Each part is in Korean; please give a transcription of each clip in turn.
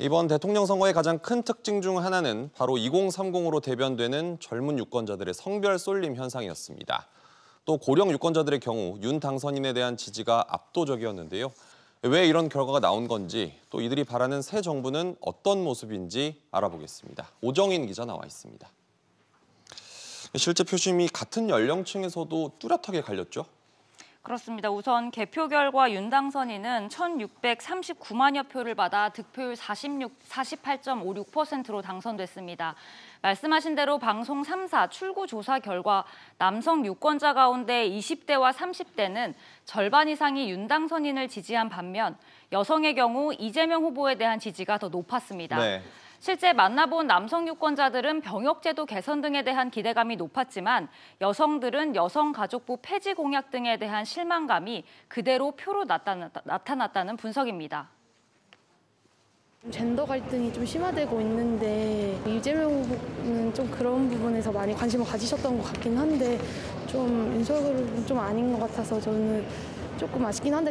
이번 대통령 선거의 가장 큰 특징 중 하나는 바로 2030으로 대변되는 젊은 유권자들의 성별 쏠림 현상이었습니다. 또 고령 유권자들의 경우 윤 당선인에 대한 지지가 압도적이었는데요. 왜 이런 결과가 나온 건지, 또 이들이 바라는 새 정부는 어떤 모습인지 알아보겠습니다. 오정인 기자 나와 있습니다. 실제 표심이 같은 연령층에서도 뚜렷하게 갈렸죠? 그렇습니다. 우선 개표 결과 윤 당선인은 1,639만여 표를 받아 득표율 48.56%로 당선됐습니다. 말씀하신 대로 방송 3사 출구 조사 결과 남성 유권자 가운데 20대와 30대는 절반 이상이 윤 당선인을 지지한 반면 여성의 경우 이재명 후보에 대한 지지가 더 높았습니다. 네. 실제 만나본 남성 유권자들은 병역제도 개선 등에 대한 기대감이 높았지만 여성들은 여성가족부 폐지 공약 등에 대한 실망감이 그대로 표로 나타났다는 분석입니다. 젠더 갈등이 좀 심화되고 있는데 이재명 후보는 좀 그런 부분에서 많이 관심을 가지셨던 것 같긴 한데 좀 윤석열은 좀 아닌 것 같아서 저는 조금 아쉽긴 한데.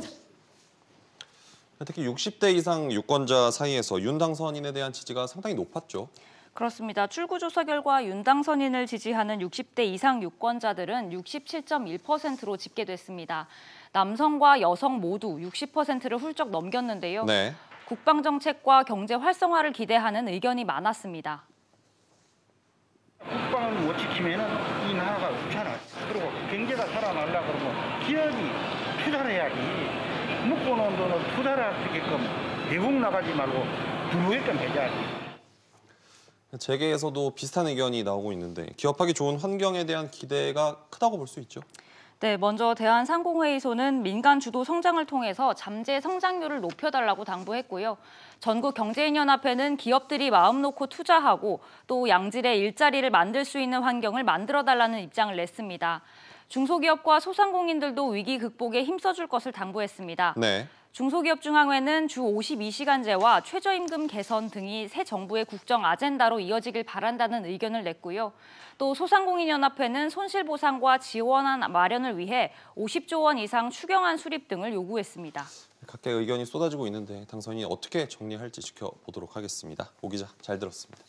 특히 60대 이상 유권자 사이에서 윤 당선인에 대한 지지가 상당히 높았죠. 그렇습니다. 출구조사 결과 윤 당선인을 지지하는 60대 이상 유권자들은 67.1%로 집계됐습니다. 남성과 여성 모두 60%를 훌쩍 넘겼는데요. 네. 국방정책과 경제 활성화를 기대하는 의견이 많았습니다. 국방을 못 지키면 이 나라가 없잖아. 그리고 경제가 살아나려고 그러면 기업이 투자를 해야지. 묶어놓은 돈을 투자를 할 수 있게끔 외국 나가지 말고 들어오게끔 해야지. 재계에서도 비슷한 의견이 나오고 있는데 기업하기 좋은 환경에 대한 기대가 크다고 볼 수 있죠? 네, 먼저 대한상공회의소는 민간 주도 성장을 통해서 잠재 성장률을 높여달라고 당부했고요. 전국경제인연합회는 기업들이 마음 놓고 투자하고 또 양질의 일자리를 만들 수 있는 환경을 만들어달라는 입장을 냈습니다. 중소기업과 소상공인들도 위기 극복에 힘써줄 것을 당부했습니다. 네. 중소기업중앙회는 주 52시간제와 최저임금 개선 등이 새 정부의 국정 아젠다로 이어지길 바란다는 의견을 냈고요. 또 소상공인연합회는 손실보상과 지원안 마련을 위해 50조 원 이상 추경안 수립 등을 요구했습니다. 각계 의견이 쏟아지고 있는데 당선인이 어떻게 정리할지 지켜보도록 하겠습니다. 오 기자, 잘 들었습니다.